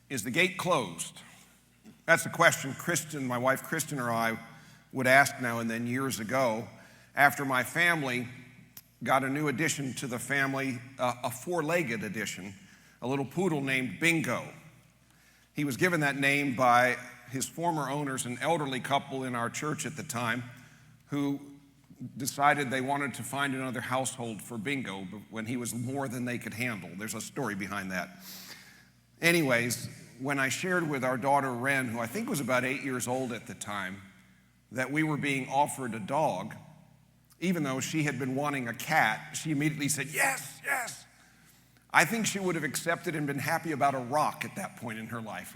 Is the gate closed? That's a question Kristen, my wife Kristen, or I would ask now and then years ago after my family got a new addition to the family, a four-legged addition, a little poodle named Bingo. He was given that name by his former owners, an elderly couple in our church at the time, who decided they wanted to find another household for Bingo when he was more than they could handle. There's a story behind that. Anyways, when I shared with our daughter Wren, who I think was about 8 years old at the time, that we were being offered a dog, even though she had been wanting a cat, she immediately said, yes, yes. I think she would have accepted and been happy about a rock at that point in her life.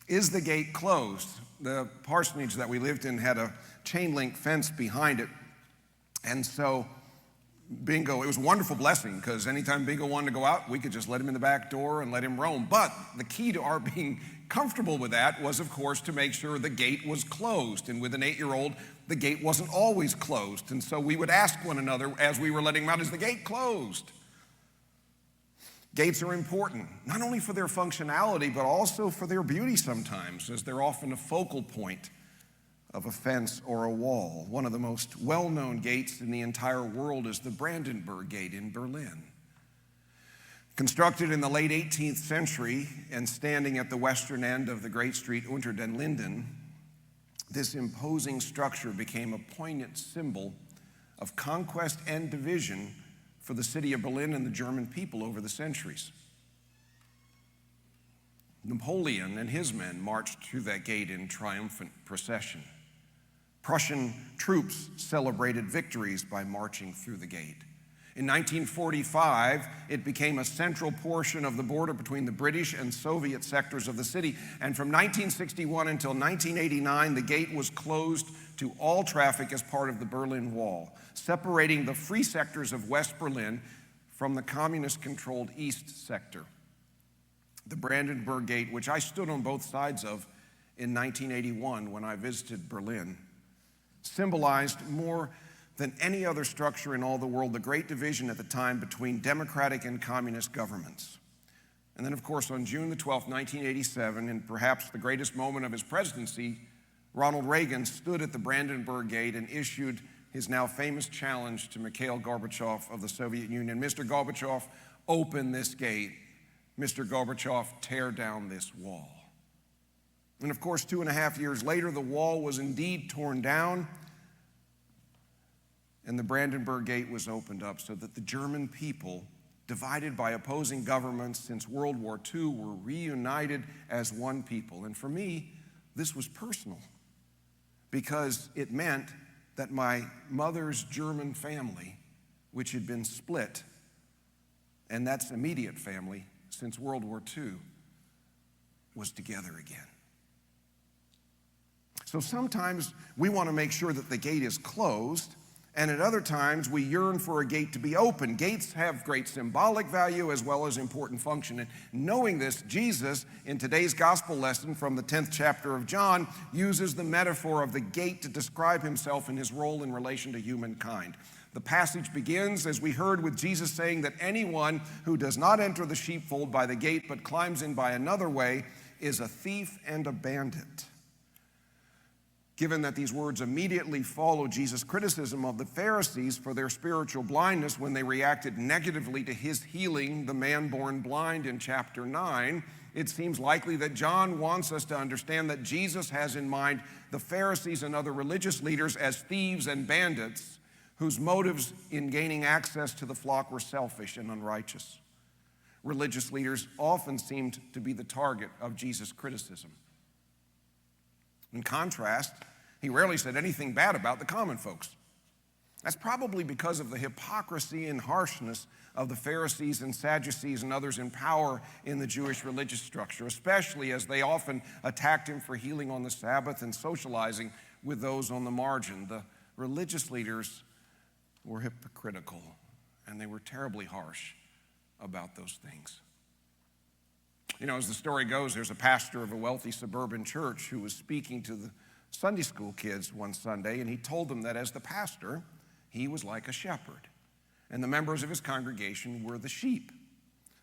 Is the gate closed? The parsonage that we lived in had a chain link fence behind it, and so Bingo, it was a wonderful blessing because anytime Bingo wanted to go out, we could just let him in the back door and let him roam. But the key to our being comfortable with that was, of course, to make sure the gate was closed. And with an 8-year-old, the gate wasn't always closed. And so we would ask one another as we were letting him out, is the gate closed? Gates are important, not only for their functionality, but also for their beauty sometimes, as they're often a focal point of a fence or a wall. One of the most well-known gates in the entire world is the Brandenburg Gate in Berlin. Constructed in the late 18th century and standing at the western end of the great street Unter den Linden, this imposing structure became a poignant symbol of conquest and division for the city of Berlin and the German people over the centuries. Napoleon and his men marched through that gate in triumphant procession. Prussian troops celebrated victories by marching through the gate. In 1945, it became a central portion of the border between the British and Soviet sectors of the city. And from 1961 until 1989, the gate was closed to all traffic as part of the Berlin Wall, separating the free sectors of West Berlin from the communist-controlled East sector. The Brandenburg Gate, which I stood on both sides of in 1981 when I visited Berlin, symbolized more than any other structure in all the world the great division at the time between democratic and communist governments. And then, of course, on June the 12th, 1987, in perhaps the greatest moment of his presidency, Ronald Reagan stood at the Brandenburg Gate and issued his now famous challenge to Mikhail Gorbachev of the Soviet Union. Mr. Gorbachev, open this gate. Mr. Gorbachev, tear down this wall. And of course, 2.5 years later, the wall was indeed torn down, and the Brandenburg Gate was opened up so that the German people, divided by opposing governments since World War II, were reunited as one people. And for me, this was personal because it meant that my mother's German family, which had been split, and that's immediate family since World War II, was together again. So sometimes we want to make sure that the gate is closed, and at other times we yearn for a gate to be open. Gates have great symbolic value as well as important function. And knowing this, Jesus, in today's gospel lesson from the 10th chapter of John, uses the metaphor of the gate to describe himself and his role in relation to humankind. The passage begins, as we heard, with Jesus saying that anyone who does not enter the sheepfold by the gate but climbs in by another way is a thief and a bandit. Given that these words immediately follow Jesus' criticism of the Pharisees for their spiritual blindness when they reacted negatively to his healing the man born blind in chapter 9, it seems likely that John wants us to understand that Jesus has in mind the Pharisees and other religious leaders as thieves and bandits whose motives in gaining access to the flock were selfish and unrighteous. Religious leaders often seemed to be the target of Jesus' criticism. In contrast, he rarely said anything bad about the common folks. That's probably because of the hypocrisy and harshness of the Pharisees and Sadducees and others in power in the Jewish religious structure, especially as they often attacked him for healing on the Sabbath and socializing with those on the margin. The religious leaders were hypocritical, and they were terribly harsh about those things. You know, as the story goes, there's a pastor of a wealthy suburban church who was speaking to the Sunday school kids one Sunday, and he told them that as the pastor, he was like a shepherd, and the members of his congregation were the sheep.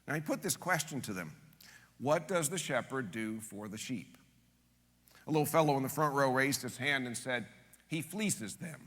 Now, he put this question to them: What does the shepherd do for the sheep? A little fellow in the front row raised his hand and said, he fleeces them.